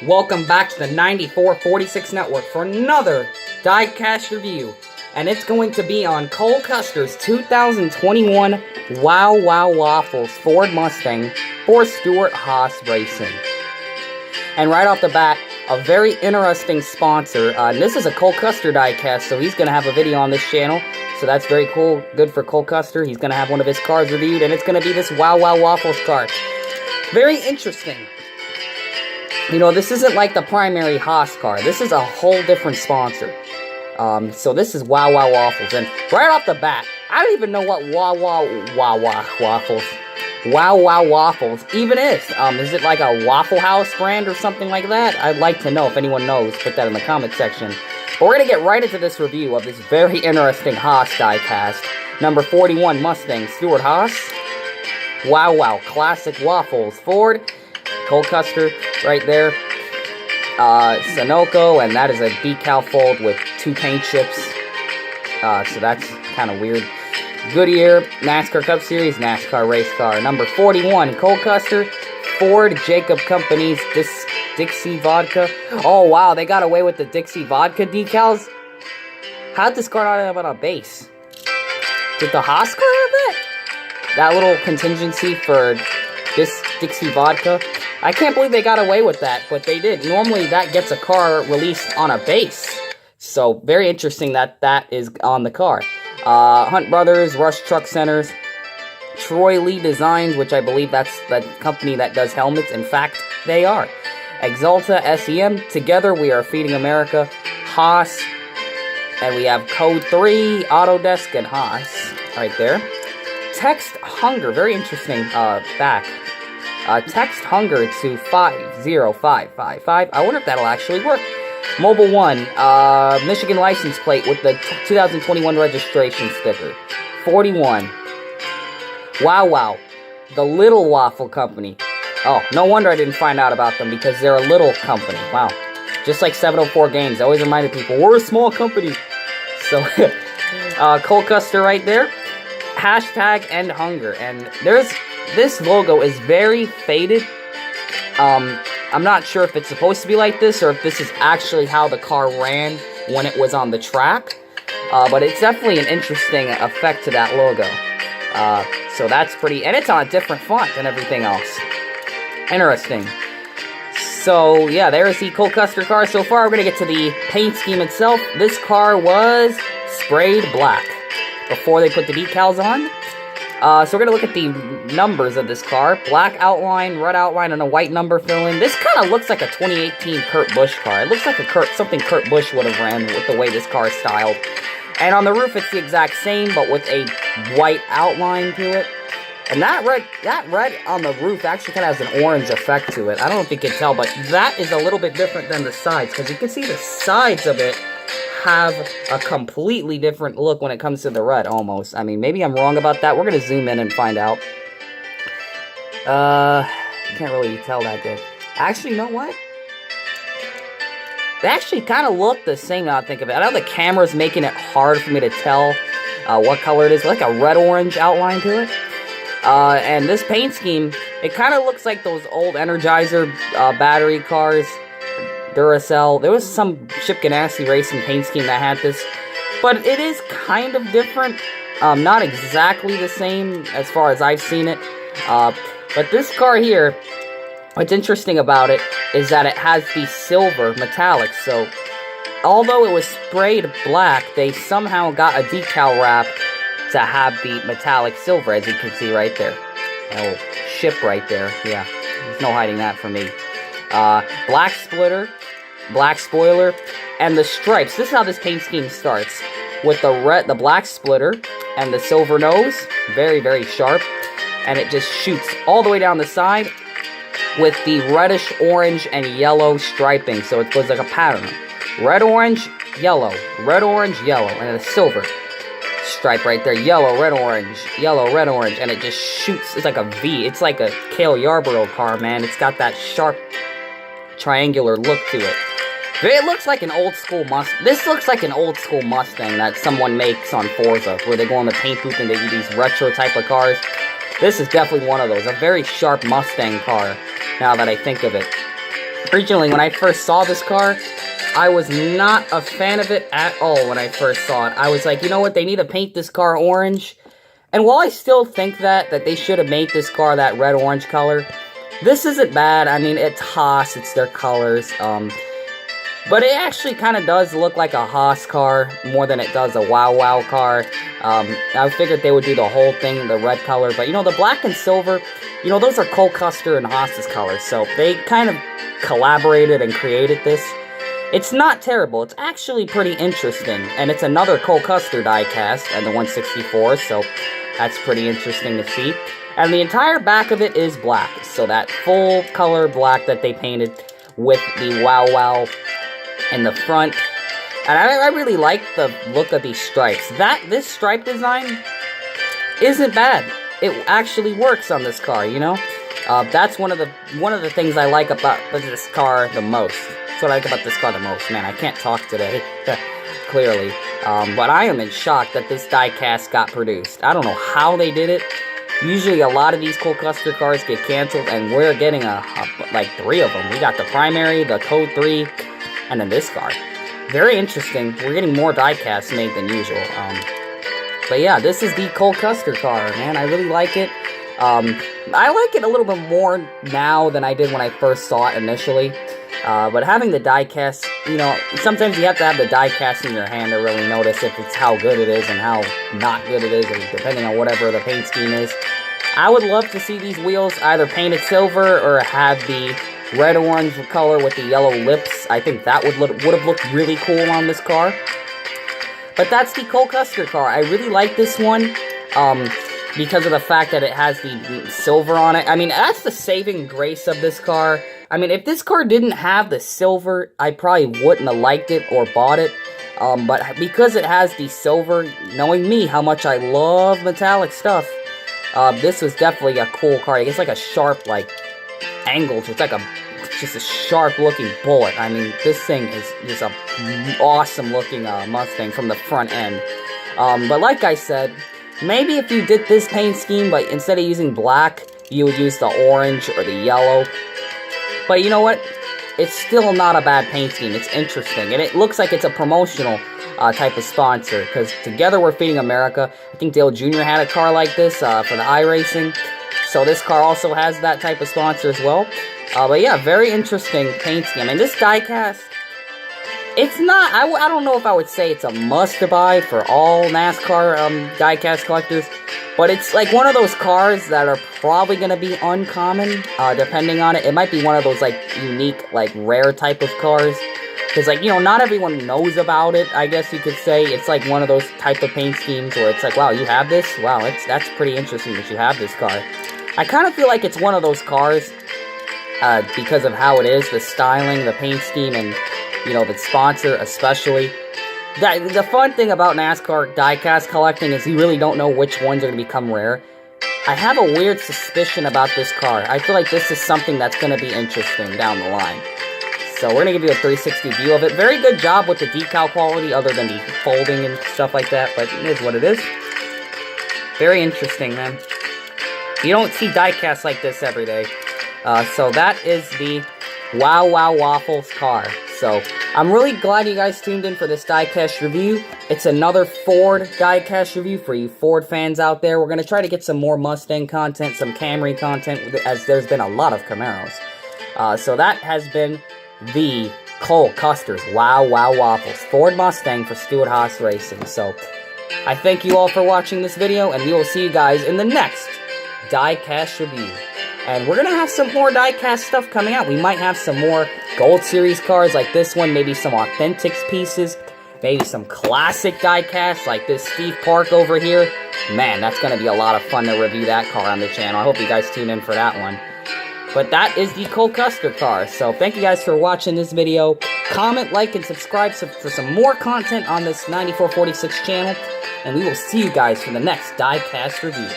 Welcome back to the 9446 Network for another diecast review. And it's going to be on Cole Custer's 2021 Wow Wow Waffles Ford Mustang for Stewart Haas Racing. And right off the bat, a very interesting sponsor. This is a Cole Custer diecast, so he's going to have a video on this channel. So that's very cool. Good for Cole Custer. He's going to have one of his cars reviewed, and it's going to be this Wow Wow Waffles car. Very interesting. You know, this isn't like the primary Haas car. This is a whole different sponsor. So this is Wow Wow Waffles. And right off the bat, I don't even know what Wow Wow Waffles even is. Is it like a Waffle House brand or something like that? I'd like to know if anyone knows. Put that in the comment section. But we're going to get right into this review of this very interesting Haas diecast. Number 41 Mustang, Stewart Haas. Wow Wow Classic Waffles Ford. Cole Custer right there. Sunoco, and that is a decal fold with 2 paint chips. So that's kind of weird. Goodyear, NASCAR Cup Series, NASCAR race car. Number 41, Cole Custer, Ford Jacob Company's Dixie Vodka. Oh, wow, they got away with the Dixie Vodka decals? How'd this car not have on a base? Did the Haas car have that? That little contingency for this Dixie Vodka? I can't believe they got away with that, but they did. Normally, that gets a car released on a base. So, very interesting that that is on the car. Hunt Brothers, Rush Truck Centers, Troy Lee Designs, which I believe that's the company that does helmets. In fact, they are. Exalta, SEM, Together We Are Feeding America, Haas, and we have Code 3, Autodesk, and Haas right there. Text Hunger, very interesting back. Text Hunger to 50555. I wonder if that'll actually work. Mobile One, Michigan license plate with the 2021 registration sticker. 41. Wow Wow, the Little Waffle Company. Oh, no wonder I didn't find out about them because they're a little company. Wow. Just like 704 Games, I always reminded people, we're a small company. So, Cole Custer right there. Hashtag End Hunger. And this logo is very faded. I'm not sure if it's supposed to be like this or if this is actually how the car ran when it was on the track. But it's definitely an interesting effect to that logo. So that's pretty... And it's on a different font than everything else. Interesting. So, yeah, there's the Cole Custer car. So far, we're going to get to the paint scheme itself. This car was sprayed black before they put the decals on. So we're going to look at the numbers of this car. Black outline, red outline, and a white number fill-in. This kind of looks like a 2018 Kurt Busch car. It looks like something Kurt Busch would have ran with the way this car is styled. And on the roof, it's the exact same, but with a white outline to it. And that red on the roof actually kind of has an orange effect to it. I don't know if you can tell, but that is a little bit different than the sides, because you can see the sides of it have a completely different look when it comes to the red, almost. I mean, maybe I'm wrong about that. We're going to zoom in and find out. Can't really tell that good. Actually, you know what? They actually kind of look the same now I think of it. I know the camera's making it hard for me to tell what color it is. Like a red-orange outline to it. And this paint scheme, it kind of looks like those old Energizer battery cars. Duracell. There was some Chip Ganassi racing paint scheme that had this, but it is kind of different. Not exactly the same as far as I've seen it. But this car here, what's interesting about it is that it has the silver metallic. So, although it was sprayed black, they somehow got a decal wrap to have the metallic silver, as you can see right there. Oh, ship right there. Yeah, there's no hiding that from me. Black splitter, black spoiler, and the stripes. This is how this paint scheme starts. With the black splitter and the silver nose, very, very sharp. And it just shoots all the way down the side with the reddish orange and yellow striping. So it goes like a pattern. Red, orange, yellow, and then a silver stripe right there. Yellow, red, orange, and it just shoots. It's like a V. It's like a Cale Yarborough car, man. It's got that sharp triangular look to it. It looks like an old school Mustang. This looks like an old school Mustang that someone makes on Forza, where they go in the paint booth and they do these retro type of cars. This is definitely one of those. A very sharp Mustang car, now that I think of it. Originally, when I first saw this car, I was not a fan of it at all when I first saw it. I was like, you know what, they need to paint this car orange. And while I still think that they should have made this car that red-orange color, this isn't bad. I mean, it's Haas, it's their colors. But it actually kind of does look like a Haas car more than it does a Wow Wow car. I figured they would do the whole thing, the red color. But, you know, the black and silver, you know, those are Cole Custer and Haas's colors. So they kind of collaborated and created this. It's not terrible. It's actually pretty interesting. And it's another Cole Custer diecast and the 164. So that's pretty interesting to see. And the entire back of it is black. So that full color black that they painted with the Wow Wow in the front. And I really like the look of these stripes. This stripe design isn't bad. It actually works on this car, you know? That's one of the things I like about this car the most. That's what I like about this car the most. Man, I can't talk today, clearly. But I am in shock that this diecast got produced. I don't know how they did it. Usually a lot of these Cole Custer cars get canceled, and we're getting like 3 of them. We got the primary, the Code 3, and then this car. Very interesting. We're getting more diecasts made than usual. But yeah, this is the Cole Custer car, man. I really like it. I like it a little bit more now than I did when I first saw it initially. But having the diecast, you know, sometimes you have to have the diecast in your hand to really notice if it's how good it is and how not good it is, depending on whatever the paint scheme is. I would love to see these wheels either painted silver or have the red-orange color with the yellow lips. I think that would have looked really cool on this car. But that's the Cole Custer car. I really like this one because of the fact that it has the silver on it. I mean, that's the saving grace of this car. I mean, if this car didn't have the silver, I probably wouldn't have liked it or bought it. But because it has the silver, knowing me how much I love metallic stuff, this was definitely a cool car. It's like a sharp, like, angle. It's like just a sharp-looking bullet. I mean, this thing is just a awesome-looking Mustang from the front end. But like I said, maybe if you did this paint scheme, but instead of using black, you would use the orange or the yellow. But you know what? It's still not a bad paint scheme. It's interesting. And it looks like it's a promotional type of sponsor. Because Together We're Feeding America, I think Dale Jr. had a car like this for the iRacing. So this car also has that type of sponsor as well. But yeah, very interesting paint scheme. And this diecast, it's not, I don't know if I would say it's a must-to-buy for all NASCAR diecast collectors. But it's like one of those cars that are probably going to be uncommon, depending on it. It might be one of those, like, unique, like, rare type of cars. Because, like, you know, not everyone knows about it, I guess you could say. It's like one of those type of paint schemes where it's like, wow, you have this? Wow, that's pretty interesting that you have this car. I kind of feel like it's one of those cars, because of how it is, the styling, the paint scheme, and, you know, the sponsor especially. The fun thing about NASCAR diecast collecting is you really don't know which ones are going to become rare. I have a weird suspicion about this car. I feel like this is something that's going to be interesting down the line. So we're going to give you a 360 view of it. Very good job with the decal quality other than the folding and stuff like that, but it is what it is. Very interesting, man. You don't see diecasts like this every day. So that is the Wow Wow Waffles car. So I'm really glad you guys tuned in for this diecast review. It's another Ford diecast review for you Ford fans out there. We're going to try to get some more Mustang content, some Camry content, as there's been a lot of Camaros. So that has been the Cole Custer's Wow Wow Waffles Ford Mustang for Stewart-Haas Racing. So I thank you all for watching this video, and we will see you guys in the next diecast review. And we're going to have some more diecast stuff coming out. We might have some more Gold Series cars like this one, maybe some Authentics pieces, maybe some classic diecasts like this Steve Park over here. Man, that's going to be a lot of fun to review that car on the channel. I hope you guys tune in for that one. But that is the Cole Custer car. So thank you guys for watching this video. Comment, like, and subscribe for some more content on this 9446 channel. And we will see you guys for the next diecast review.